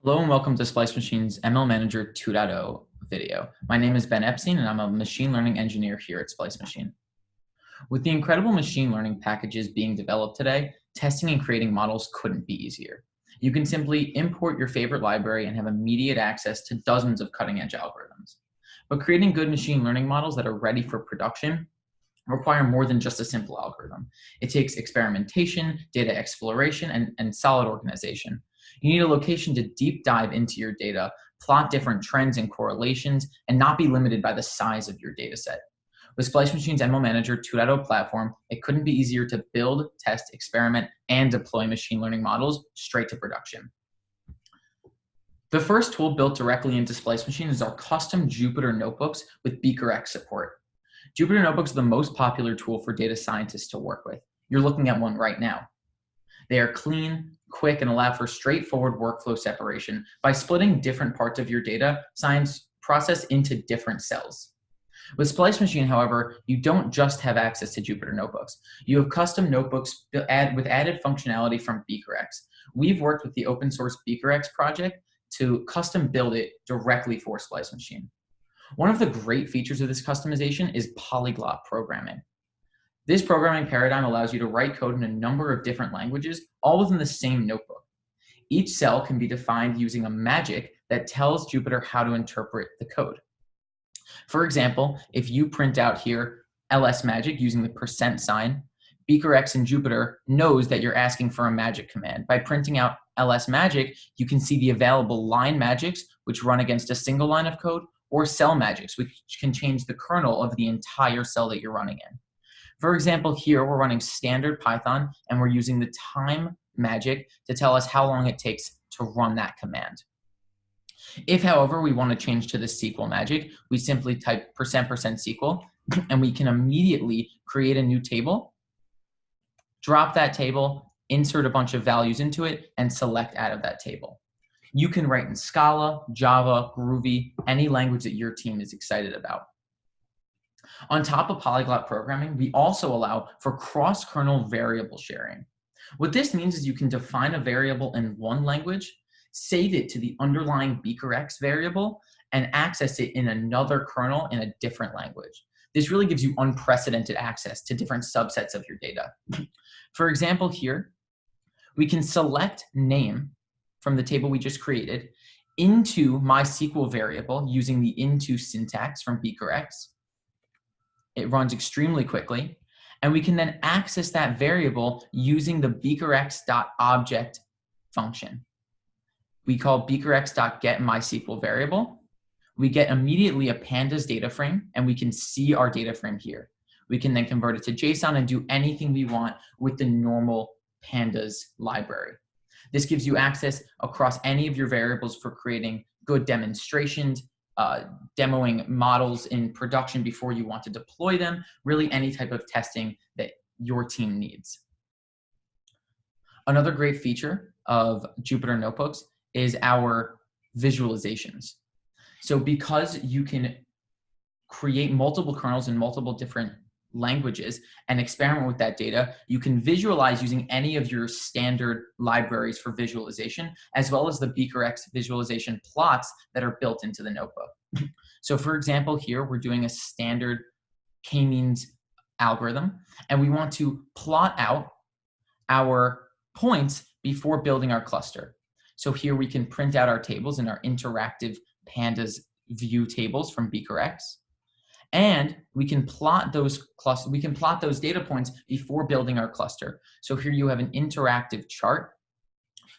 Hello and welcome to Splice Machine's MLManager 2.0 video. My name is Ben Epstein and I'm a machine learning engineer here at Splice Machine. With the incredible machine learning packages being developed today, testing and creating models couldn't be easier. You can simply import your favorite library and have immediate access to dozens of cutting-edge algorithms. But creating good machine learning models that are ready for production require more than just a simple algorithm. It takes experimentation, data exploration, and solid organization. You need a location to deep dive into your data, plot different trends and correlations, and not be limited by the size of your data set. With Splice Machine's MLManager 2.0 platform, it couldn't be easier to build, test, experiment, and deploy machine learning models straight to production. The first tool built directly into Splice Machine is our custom Jupyter notebooks with BeakerX support. Jupyter Notebooks are the most popular tool for data scientists to work with. You're looking at one right now. They are clean, quick, and allow for straightforward workflow separation by splitting different parts of your data science process into different cells. With Splice Machine, however, you don't just have access to Jupyter Notebooks. You have custom notebooks with added functionality from BeakerX. We've worked with the open source BeakerX project to custom build it directly for Splice Machine. One of the great features of this customization is polyglot programming. This programming paradigm allows you to write code in a number of different languages, all within the same notebook. Each cell can be defined using a magic that tells Jupyter how to interpret the code. For example, if you print out here ls magic using the %sign, BeakerX in Jupyter knows that you're asking for a magic command. By printing out ls magic, you can see the available line magics, which run against a single line of code, or cell magics, which can change the kernel of the entire cell that you're running in. For example, here we're running standard Python and we're using the time magic to tell us how long it takes to run that command. If, however, we want to change to the SQL magic, we simply type %SQL and we can immediately create a new table, drop that table, insert a bunch of values into it, and select out of that table. You can write in Scala, Java, Groovy, any language that your team is excited about. On top of polyglot programming, we also allow for cross-kernel variable sharing. What this means is you can define a variable in one language, save it to the underlying BeakerX variable, and access it in another kernel in a different language. This really gives you unprecedented access to different subsets of your data. For example, here, we can select name from the table we just created into my SQL variable using the into syntax from BeakerX. It runs extremely quickly, and we can then access that variable using the BeakerX.object function. We call BeakerX.getMySQL variable. We get immediately a pandas data frame, and we can see our data frame here. We can then convert it to JSON and do anything we want with the normal pandas library. This gives you access across any of your variables for creating good demonstrations, demoing models in production before you want to deploy them, really any type of testing that your team needs. Another great feature of Jupyter Notebooks is our visualizations. So because you can create multiple kernels in multiple different languages and experiment with that data, you can visualize using any of your standard libraries for visualization, as well as the BeakerX visualization plots that are built into the notebook. So for example, here we're doing a standard k-means algorithm, and we want to plot out our points before building our cluster. So here we can print out our tables in our interactive pandas view tables from BeakerX. And we can plot those data points before building our cluster. So here you have an interactive chart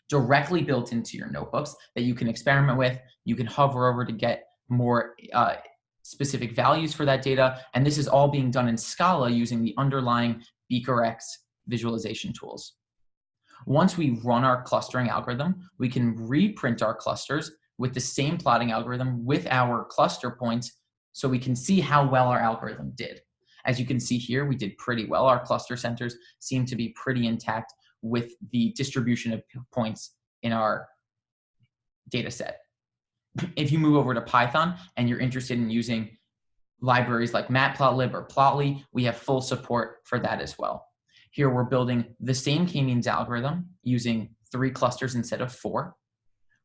directly built into your notebooks that you can experiment with. You can hover over to get more specific values for that data. And this is all being done in Scala using the underlying BeakerX visualization tools. Once we run our clustering algorithm, we can reprint our clusters with the same plotting algorithm with our cluster points, so we can see how well our algorithm did. As you can see here, we did pretty well. Our cluster centers seem to be pretty intact with the distribution of points in our data set. If you move over to Python and you're interested in using libraries like matplotlib or plotly, we have full support for that as well. Here we're building the same k-means algorithm using 3 clusters instead of 4.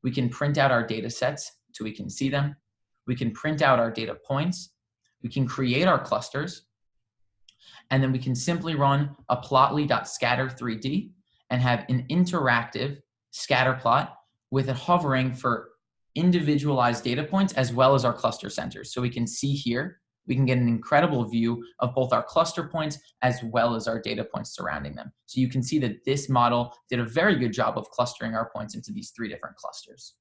We can print out our data sets so we can see them. We can print out our data points. We can create our clusters. And then we can simply run a plotly.scatter3D and have an interactive scatter plot with it hovering for individualized data points as well as our cluster centers. So we can see here, we can get an incredible view of both our cluster points as well as our data points surrounding them. So you can see that this model did a very good job of clustering our points into these 3 different clusters.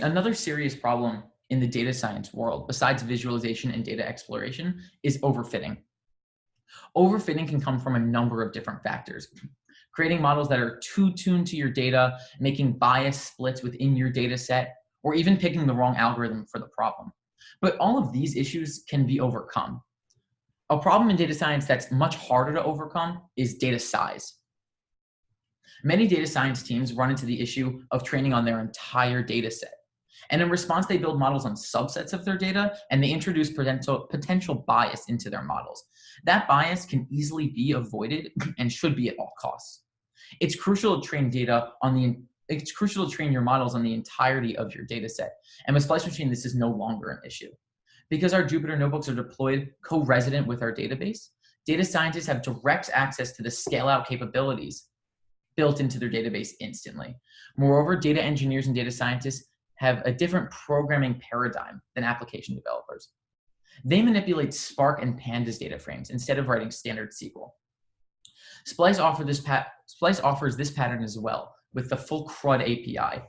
Another serious problem in the data science world, besides visualization and data exploration, is overfitting. Overfitting can come from a number of different factors. Creating models that are too tuned to your data, making bias splits within your data set, or even picking the wrong algorithm for the problem. But all of these issues can be overcome. A problem in data science that's much harder to overcome is data size. Many data science teams run into the issue of training on their entire data set. And in response, they build models on subsets of their data, and they introduce potential bias into their models. That bias can easily be avoided and should be at all costs. It's crucial to train your models on the entirety of your data set. And with Splice Machine, this is no longer an issue. Because our Jupyter notebooks are deployed co-resident with our database, data scientists have direct access to the scale-out capabilities built into their database instantly. Moreover, data engineers and data scientists have a different programming paradigm than application developers. They manipulate Spark and Pandas data frames instead of writing standard SQL. Splice offers this pattern as well with the full CRUD API.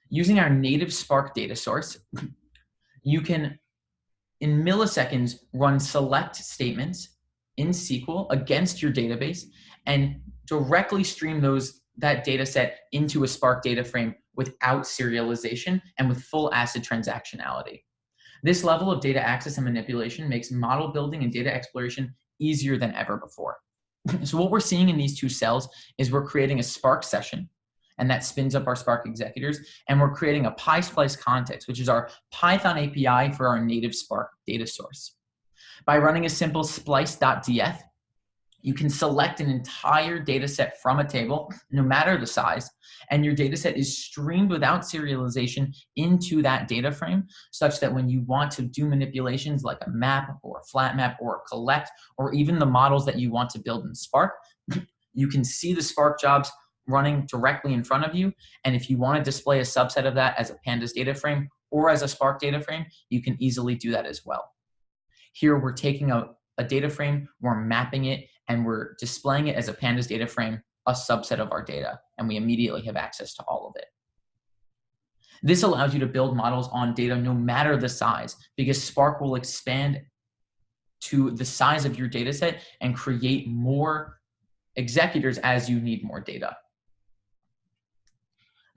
Using our native Spark data source, you can, in milliseconds, run select statements in SQL against your database and directly stream that data set into a Spark data frame without serialization and with full ACID transactionality. This level of data access and manipulation makes model building and data exploration easier than ever before. So what we're seeing in these 2 cells is we're creating a Spark session, and that spins up our Spark executors, and we're creating a PySplice context, which is our Python API for our native Spark data source. By running a simple splice.df, you can select an entire data set from a table, no matter the size, and your data set is streamed without serialization into that data frame, such that when you want to do manipulations like a map or a flat map or a collect, or even the models that you want to build in Spark, you can see the Spark jobs running directly in front of you. And if you want to display a subset of that as a Pandas data frame or as a Spark data frame, you can easily do that as well. Here we're taking a data frame, we're mapping it, and we're displaying it as a Pandas data frame, a subset of our data, and we immediately have access to all of it. This allows you to build models on data no matter the size, because Spark will expand to the size of your data set and create more executors as you need more data.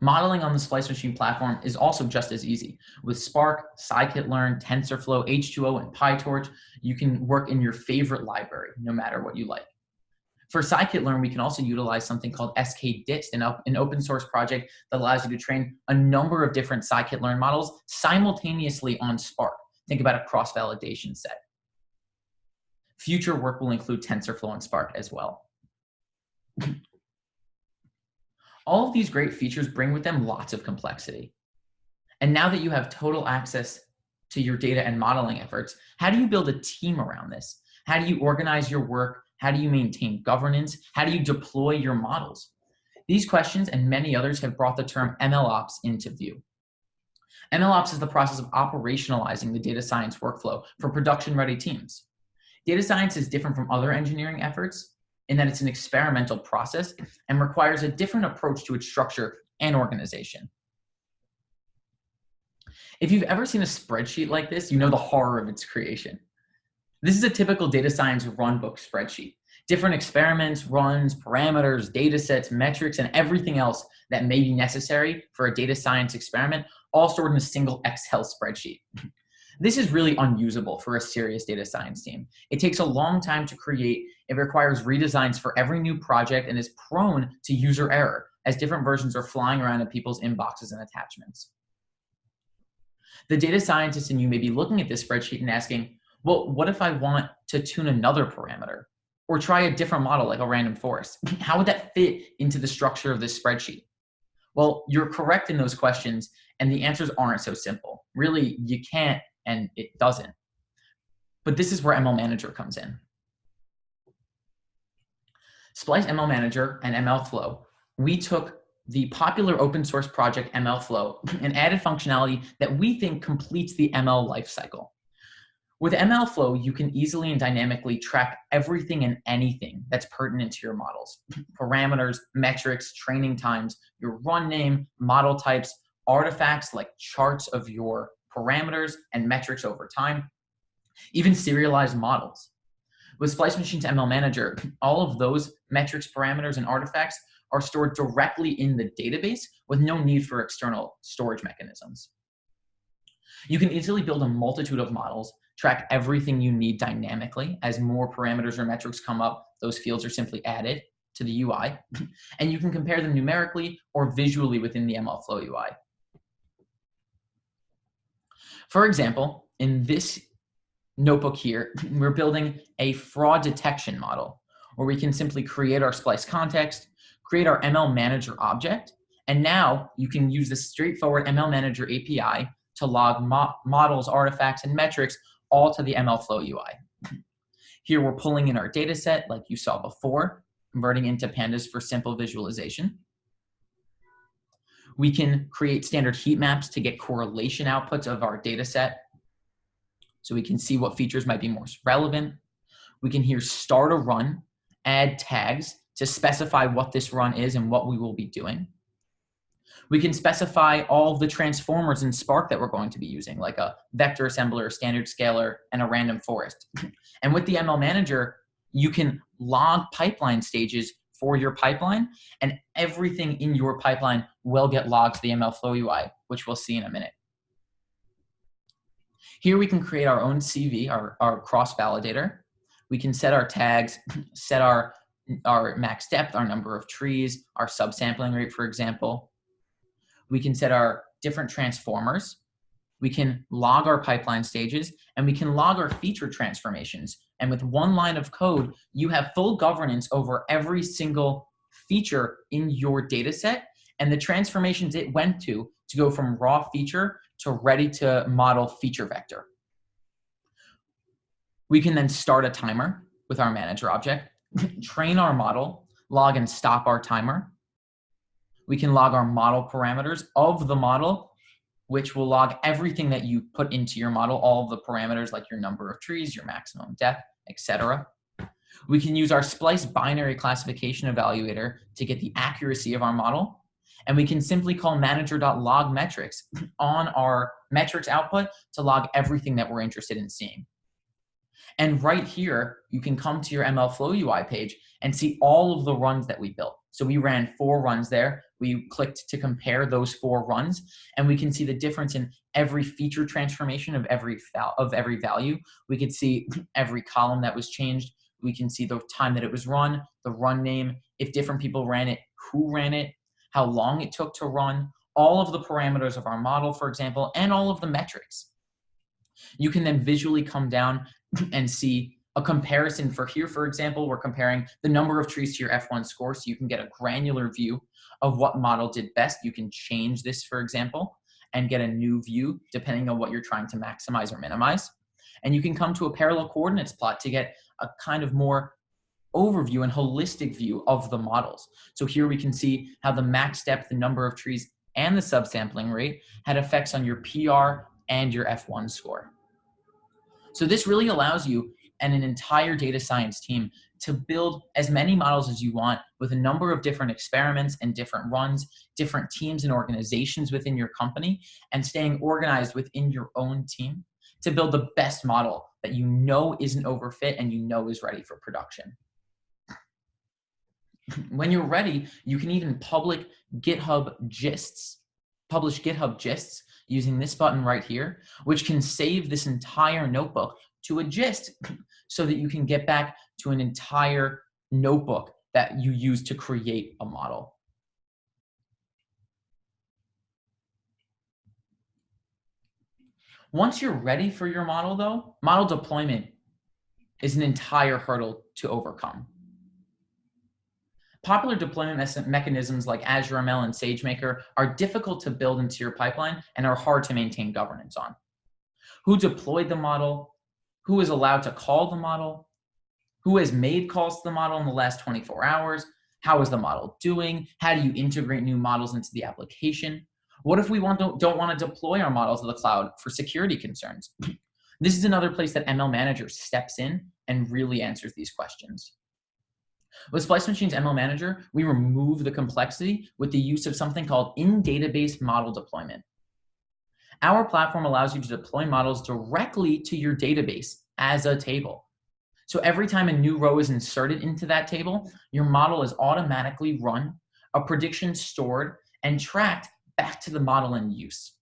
Modeling on the Splice Machine platform is also just as easy. With Spark, scikit-learn, TensorFlow, H2O, and PyTorch, you can work in your favorite library, no matter what you like. For scikit-learn, we can also utilize something called skdist, an open source project that allows you to train a number of different scikit-learn models simultaneously on Spark. Think about a cross-validation set. Future work will include TensorFlow and Spark as well. All of these great features bring with them lots of complexity. And now that you have total access to your data and modeling efforts, how do you build a team around this? How do you organize your work? How do you maintain governance? How do you deploy your models? These questions and many others have brought the term MLOps into view. MLOps is the process of operationalizing the data science workflow for production-ready teams. Data science is different from other engineering efforts in that it's an experimental process and requires a different approach to its structure and organization. If you've ever seen a spreadsheet like this, you know the horror of its creation. This is a typical data science runbook spreadsheet. Different experiments, runs, parameters, data sets, metrics, and everything else that may be necessary for a data science experiment, all stored in a single Excel spreadsheet. This is really unusable for a serious data science team. It takes a long time to create. It requires redesigns for every new project and is prone to user error, as different versions are flying around in people's inboxes and attachments. The data scientist in you may be looking at this spreadsheet and asking, well, what if I want to tune another parameter? Or try a different model like a random forest. How would that fit into the structure of this spreadsheet? Well, you're correct in those questions, and the answers aren't so simple. Really, you can't, and it doesn't. But this is where MLManager comes in. Splice MLManager and MLflow, we took the popular open source project MLflow and added functionality that we think completes the ML lifecycle. With MLflow, you can easily and dynamically track everything and anything that's pertinent to your models. Parameters, metrics, training times, your run name, model types, artifacts like charts of your parameters and metrics over time, even serialized models. With Splice Machine's MLManager, all of those metrics, parameters, and artifacts are stored directly in the database with no need for external storage mechanisms. You can easily build a multitude of models, track everything you need dynamically. As more parameters or metrics come up, those fields are simply added to the UI, and you can compare them numerically or visually within the MLflow UI. For example, in this notebook here, we're building a fraud detection model where we can simply create our Splice context, create our MLManager object, and now you can use the straightforward MLManager API to log models, artifacts, and metrics all to the MLflow UI. Here we're pulling in our data set like you saw before, converting into pandas for simple visualization. We can create standard heat maps to get correlation outputs of our data set so we can see what features might be most relevant. We can here start a run, add tags to specify what this run is and what we will be doing. We can specify all of the transformers in Spark that we're going to be using, like a vector assembler, a standard scaler, and a random forest. And with the MLManager, you can log pipeline stages for your pipeline, and everything in your pipeline will get logged to the MLflow UI, which we'll see in a minute. Here we can create our own CV, our cross-validator. We can set our tags, set our max depth, our number of trees, our subsampling rate, for example. We can set our different transformers. We can log our pipeline stages, and we can log our feature transformations. And with one line of code, you have full governance over every single feature in your data set and the transformations it went to go from raw feature to ready to model feature vector. We can then start a timer with our manager object, train our model, log and stop our timer. We can log our model parameters of the model, which will log everything that you put into your model, all of the parameters like your number of trees, your maximum depth, etc. We can use our Splice binary classification evaluator to get the accuracy of our model. And we can simply call manager.log metrics on our metrics output to log everything that we're interested in seeing. And right here, you can come to your MLflow UI page and see all of the runs that we built. So we ran 4 runs there. We clicked to compare those 4 runs, and we can see the difference in every feature transformation of every value. We could see every column that was changed. We can see the time that it was run, the run name, if different people ran it, who ran it, how long it took to run, all of the parameters of our model, for example, and all of the metrics. You can then visually come down and see a comparison for here, for example, we're comparing the number of trees to your F1 score, so you can get a granular view of what model did best. You can change this, for example, and get a new view depending on what you're trying to maximize or minimize. And you can come to a parallel coordinates plot to get a kind of more overview and holistic view of the models. So here we can see how the max depth, the number of trees, and the subsampling rate had effects on your PR and your F1 score. So this really allows you and an entire data science team to build as many models as you want with a number of different experiments and different runs, different teams and organizations within your company, and staying organized within your own team to build the best model that you know isn't overfit and you know is ready for production. When you're ready, you can even publish GitHub gists using this button right here, which can save this entire notebook to a gist so that you can get back to an entire notebook that you use to create a model. Once you're ready for your model though, model deployment is an entire hurdle to overcome. Popular deployment mechanisms like Azure ML and SageMaker are difficult to build into your pipeline and are hard to maintain governance on. Who deployed the model? Who is allowed to call the model? Who has made calls to the model in the last 24 hours? How is the model doing? How do you integrate new models into the application? What if we don't want to deploy our models to the cloud for security concerns? This is another place that MLManager steps in and really answers these questions. With Splice Machine's MLManager, we remove the complexity with the use of something called in-database model deployment. Our platform allows you to deploy models directly to your database as a table. So every time a new row is inserted into that table, your model is automatically run, a prediction stored, and tracked back to the model in use.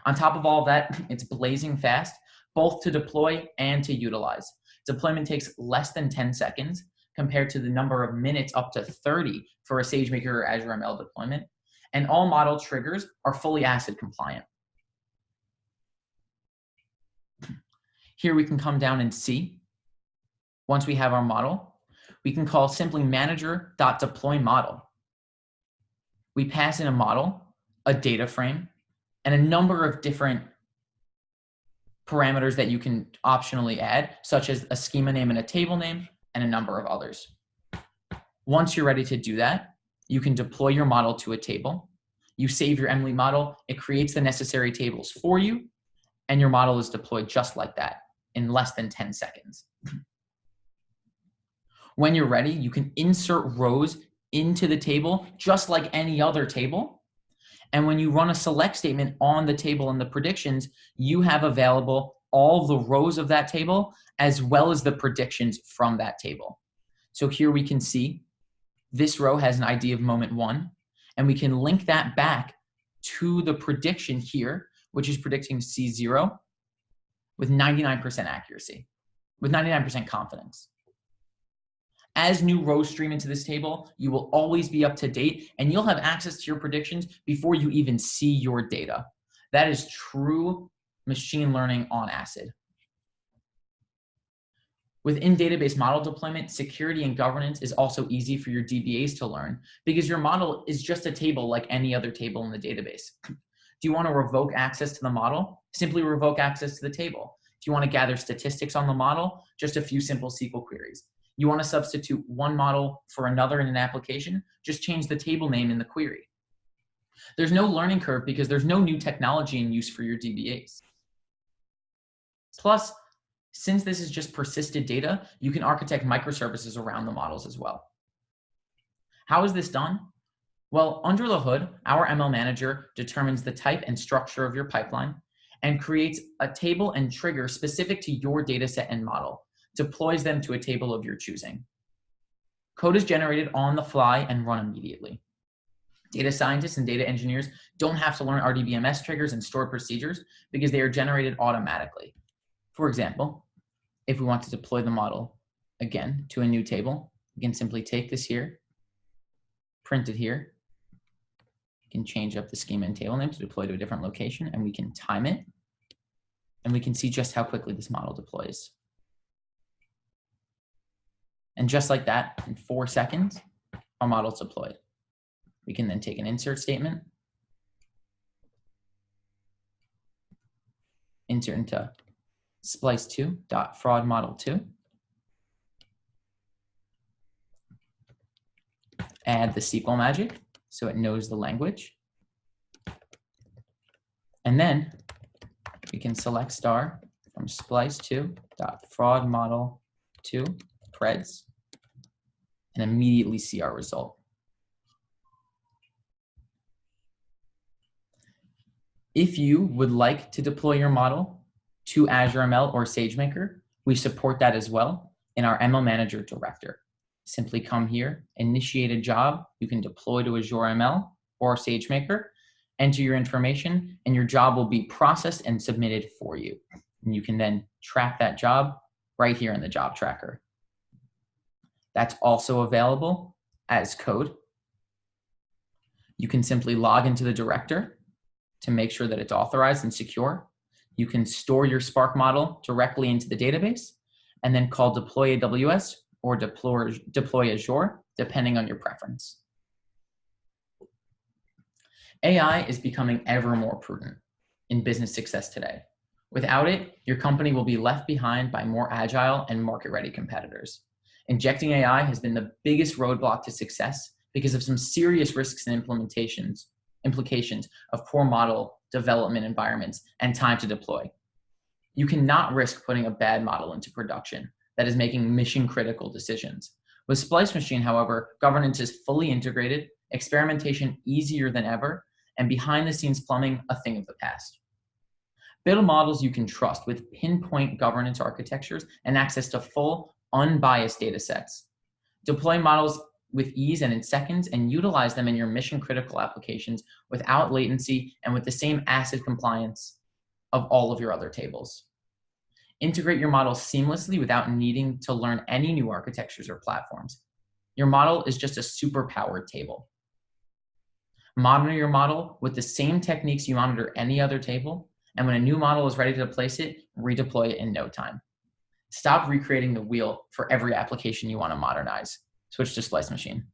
On top of all that, it's blazing fast, both to deploy and to utilize. Deployment takes less than 10 seconds compared to the number of minutes up to 30 for a SageMaker or Azure ML deployment. And all model triggers are fully ACID compliant. Here we can come down and see, once we have our model, we can call simply manager.deployModel. We pass in a model, a data frame, and a number of different parameters that you can optionally add, such as a schema name and a table name, and a number of others. Once you're ready to do that, you can deploy your model to a table. You save your ML model, it creates the necessary tables for you, and your model is deployed just like that in less than 10 seconds. When you're ready, you can insert rows into the table just like any other table. And when you run a select statement on the table and the predictions, you have available all the rows of that table as well as the predictions from that table. So here we can see this row has an ID of moment 1, and we can link that back to the prediction here, which is predicting C0 with 99% accuracy, with 99% confidence. As new rows stream into this table, you will always be up to date and you'll have access to your predictions before you even see your data. That is true machine learning on ACID. Within database model deployment, security and governance is also easy for your DBAs to learn because your model is just a table like any other table in the database. Do you want to revoke access to the model? Simply revoke access to the table. If you want to gather statistics on the model, just a few simple SQL queries. You want to substitute one model for another in an application, just change the table name in the query. There's no learning curve because there's no new technology in use for your DBAs. Plus, since this is just persisted data, you can architect microservices around the models as well. How is this done? Well, under the hood, our MLManager determines the type and structure of your pipeline and creates a table and trigger specific to your dataset and model, deploys them to a table of your choosing. Code is generated on the fly and run immediately. Data scientists and data engineers don't have to learn RDBMS triggers and stored procedures because they are generated automatically. For example, if we want to deploy the model again to a new table, we can simply take this here, print it here. We can change up the schema and table name to deploy to a different location, and we can time it, and we can see just how quickly this model deploys. And just like that, in 4 seconds, our model's deployed. We can then take an insert statement, insert into splice2.fraudmodel2, add the SQL magic so it knows the language, and then we can select star from splice2.fraudmodel2 preds and immediately see our result. If you would like to deploy your model to Azure ML or SageMaker, we support that as well in our MLManager director. Simply come here, initiate a job. You can deploy to Azure ML or SageMaker, enter your information, and your job will be processed and submitted for you. And you can then track that job right here in the job tracker. That's also available as code. You can simply log into the director to make sure that it's authorized and secure. You can store your Spark model directly into the database, and then call deploy AWS or deploy Azure, depending on your preference. AI is becoming ever more prudent in business success today. Without it, your company will be left behind by more agile and market-ready competitors. Injecting AI has been the biggest roadblock to success because of some serious risks and implications of poor model development environments and time to deploy. You cannot risk putting a bad model into production that is making mission-critical decisions. With Splice Machine, however, governance is fully integrated, experimentation easier than ever, and behind-the-scenes plumbing a thing of the past. Build models you can trust with pinpoint governance architectures and access to full, unbiased data sets. Deploy models with ease and in seconds, and utilize them in your mission-critical applications without latency and with the same ACID compliance of all of your other tables. Integrate your model seamlessly without needing to learn any new architectures or platforms. Your model is just a super-powered table. Monitor your model with the same techniques you monitor any other table, and when a new model is ready to place it, redeploy it in no time. Stop recreating the wheel for every application you want to modernize. Switch to Splice Machine.